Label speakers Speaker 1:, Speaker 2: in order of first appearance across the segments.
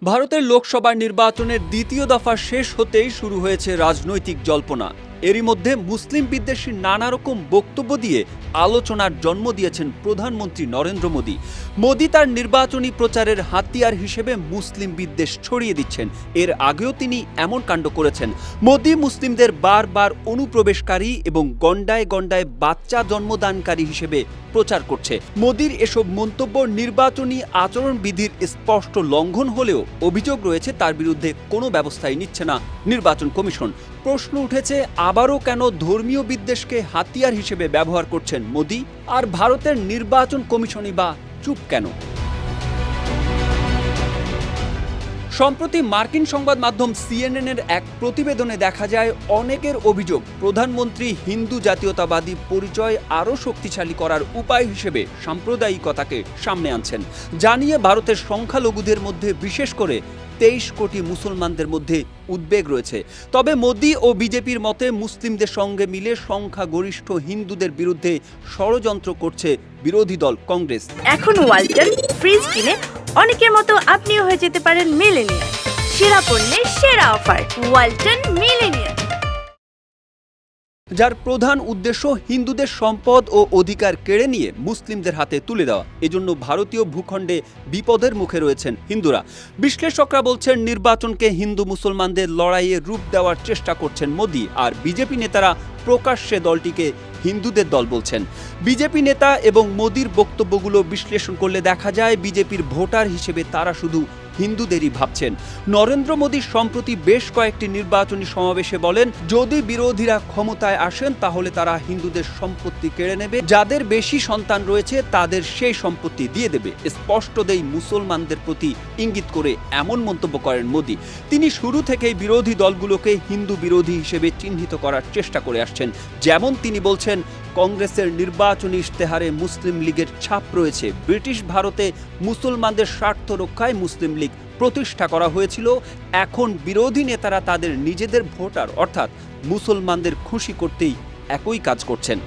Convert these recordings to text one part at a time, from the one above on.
Speaker 1: ভারতের লোকসভা নির্বাচনের দ্বিতীয় দফা শেষ হতেই শুরু হয়েছে রাজনৈতিক জল্পনা। এরই মধ্যে মুসলিম বিদ্বেষী নানা রকম বক্তব্য দিয়ে আলোচনার জন্ম দিয়েছেন প্রধানমন্ত্রী নরেন্দ্র মোদী। মোদী তার নির্বাচনী প্রচারের হাতিয়ার হিসেবে মুসলিম বিদ্বেষ ছড়িয়ে দিচ্ছেন। এর আগেও তিনি এমন কাণ্ড করেছেন। মোদী মুসলিমদের বারবার অনুপ্রবেশকারী এবং গণ্ডায় গণ্ডায় বাচ্চা জন্মদানকারী হিসেবে প্রচার করছে। মোদীর এসব মন্তব্য নির্বাচনী আচরণবিধির স্পষ্ট লঙ্ঘন হলেও অভিযোগ রয়েছে তার বিরুদ্ধে কোনো ব্যবস্থাই নিচ্ছে না নির্বাচন কমিশন। প্রশ্ন উঠেছে, আবারও কেন ধর্মীয় বিদ্বেষকে হাতিয়ার হিসেবে ব্যবহার করছেন মোদী? আর ভারতের নির্বাচন কমিশনই বা চুপ কেন? সম্প্রতি মার্কিন সংবাদ মাধ্যম সিএনএন-এর এক প্রতিবেদনে দেখা যায়, অনেকের অভিযোগ প্রধানমন্ত্রী হিন্দু জাতীয়তাবাদী পরিচয় আরও শক্তিশালী করার উপায় হিসেবে সাম্প্রদায়িকতাকে সামনে আনছেন। জানিয়ে ভারতের সংখ্যালঘুদের মধ্যে বিশেষ করে 23 কোটি মুসলমানদের মধ্যে উদ্বেগ রয়েছে। তবে মোদী ও বিজেপির মতে মুসলিমদের সঙ্গে মিলে সংখ্যাগরিষ্ঠ হিন্দুদের বিরুদ্ধে ষড়যন্ত্র করছে বিরোধী দল কংগ্রেস।
Speaker 2: এখন ওয়ালটন ফ্রিজ কিনে অনেকের মতো আপনিও হয়ে যেতে পারেন মিলেনিয়ার। সেরা পণ্যের সেরা অফার ওয়ালটন মিলেনিয়ার,
Speaker 1: যার প্রধান উদ্দেশ্য হিন্দুদের সম্পদ ও অধিকার কেড়ে নিয়ে মুসলিমদের হাতে তুলে দেওয়া। এজন্য ভারতীয় ভূখণ্ডে বিপদের মুখে রয়েছেন হিন্দুরা। বিশ্লেষকরা বলছেন, নির্বাচনকে হিন্দু মুসলমানদের লড়াইয়ে রূপ দেওয়ার চেষ্টা করছেন মোদী, আর বিজেপি নেতারা প্রকাশ্যে দলটিকে হিন্দুদের দল বলছেন। বিজেপি নেতা এবং মোদীর বক্তব্যগুলো বিশ্লেষণ করলে দেখা যায়, বিজেপির ভোটার হিসেবে তারা শুধু হিন্দুদেরই ভাবছেন। নরেন্দ্র মোদী সম্প্রতি বেশ কয়েকটি নির্বাচনী সমাবেশে বলেন, যদি বিরোধীরা ক্ষমতায় আসেন তাহলে তারা হিন্দুদের সম্পত্তি কেড়ে নেবে, যাদের বেশি সন্তান রয়েছে তাদের সেই সম্পত্তি দিয়ে দেবে। স্পষ্টতই মুসলমানদের প্রতি ইঙ্গিত করে এমন মন্তব্য করেন মোদী। তিনি শুরু থেকেই বিরোধী দলগুলোকে হিন্দু বিরোধী হিসেবে চিহ্নিত করার চেষ্টা করে আসছেন। যেমন তিনি বলছেন, কংগ্রেসের নির্বাচনী ইশতেহারে মুসলিম লীগের ছাপ রয়েছে। ব্রিটিশ ভারতে মুসলমানদের স্বার্থ রক্ষায় মুসলিম লীগ প্রতিষ্ঠা করা হয়েছিল। এখন বিরোধী নেতারা তাদের নিজেদের ভোটার অর্থাৎ মুসলমানদের খুশি করতেই একই কাজ করছেন।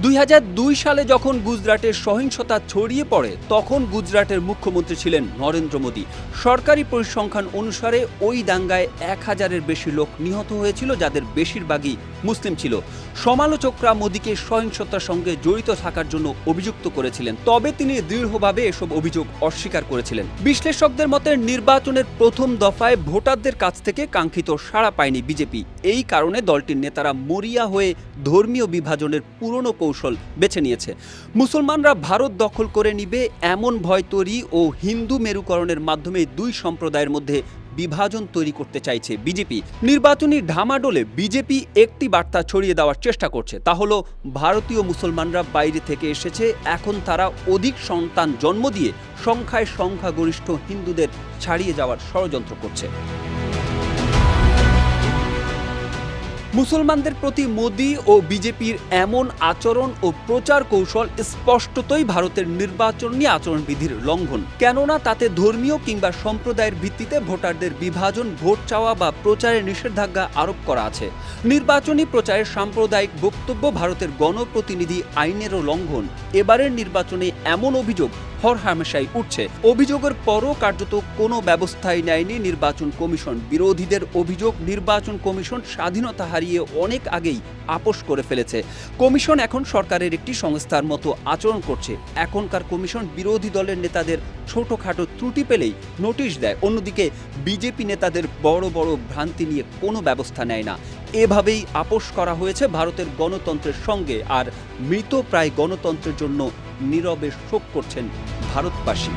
Speaker 1: 2002 সালে যখন গুজরাটের সহিংসতা ছড়িয়ে পড়ে, তখন গুজরাটের মুখ্যমন্ত্রী ছিলেন নরেন্দ্র মোদী। সরকারি পরিসংখ্যান অনুসারে ওই দাঙ্গায় 1000-এর বেশি লোক নিহত হয়েছিল, যাদের বেশিরভাগই মুসলিম ছিল। সমালোচকরা মোদীকে সহিংসতার সঙ্গে জড়িত থাকার জন্য অভিযুক্ত করেছিলেন, তবে তিনি দৃঢ়ভাবে এসব অভিযোগ অস্বীকার করেছিলেন। বিশ্লেষকদের মতে, নির্বাচনের প্রথম দফায় ভোটারদের কাছ থেকে কাঙ্ক্ষিত সাড়া পায়নি বিজেপি। এই কারণে দলটির নেতারা মরিয়া হয়ে ধর্মীয় বিভাজনের পুরনো কৌশল বেছে নিয়েছে। মুসলমানরা ভারত দখল করে নিবে এমন ভয় তৈরি ও হিন্দু মেরুকরণের মাধ্যমে দুই সম্প্রদায়ের মধ্যে বিভাজন তৈরি করতে চাইছে বিজেপি। নির্বাচনী ঢামাডোলে বিজেপি একটি বার্তা ছড়িয়ে দেওয়ার চেষ্টা করছে, তা হলো ভারতীয় মুসলমানরা বাইরে থেকে এসেছে, এখন তারা অধিক সন্তান জন্ম দিয়ে সংখ্যায় সংখ্যাগরিষ্ঠ হিন্দুদের ছাড়িয়ে যাওয়ার ষড়যন্ত্র করছে। মুসলমানদের প্রতি মোদী ও বিজেপির এমন আচরণ ও প্রচার কৌশল স্পষ্টতই ভারতের নির্বাচনী আচরণবিধির লঙ্ঘন। কেননা তাতে ধর্মীয় কিংবা সম্প্রদায়ের ভিত্তিতে ভোটারদের বিভাজন, ভোট চাওয়া বা প্রচারে নিষেধাজ্ঞা আরোপ করা আছে। নির্বাচনী প্রচারে সাম্প্রদায়িক বক্তব্য ভারতের গণপ্রতিনিধি আইনেরও লঙ্ঘন। এবারের নির্বাচনে এমন অভিযোগ হরহামেশাই উঠছে। অভিযোগের পরও কার্যত কোনো ব্যবস্থাই নেয়নি নির্বাচন কমিশন। বিরোধীদের অভিযোগ, নির্বাচন কমিশন স্বাধীনতা হারিয়ে অনেক আগেই আপোস করে ফেলেছে। কমিশন এখন সরকারের একটি সংস্থার মতো আচরণ করছে। এখনকার কমিশন বিরোধী দলের নেতাদের ছোটখাটো ত্রুটি পেলেই নোটিশ দেয়, অন্যদিকে বিজেপি নেতাদের বড় বড় ভ্রান্তি নিয়ে কোনো ব্যবস্থা নেয় না। এভাবেই আপোস করা হয়েছে ভারতের গণতন্ত্রের সঙ্গে, আর মৃত প্রায় গণতন্ত্রের জন্য নীরবে শোক করছেন ভারতবাসী।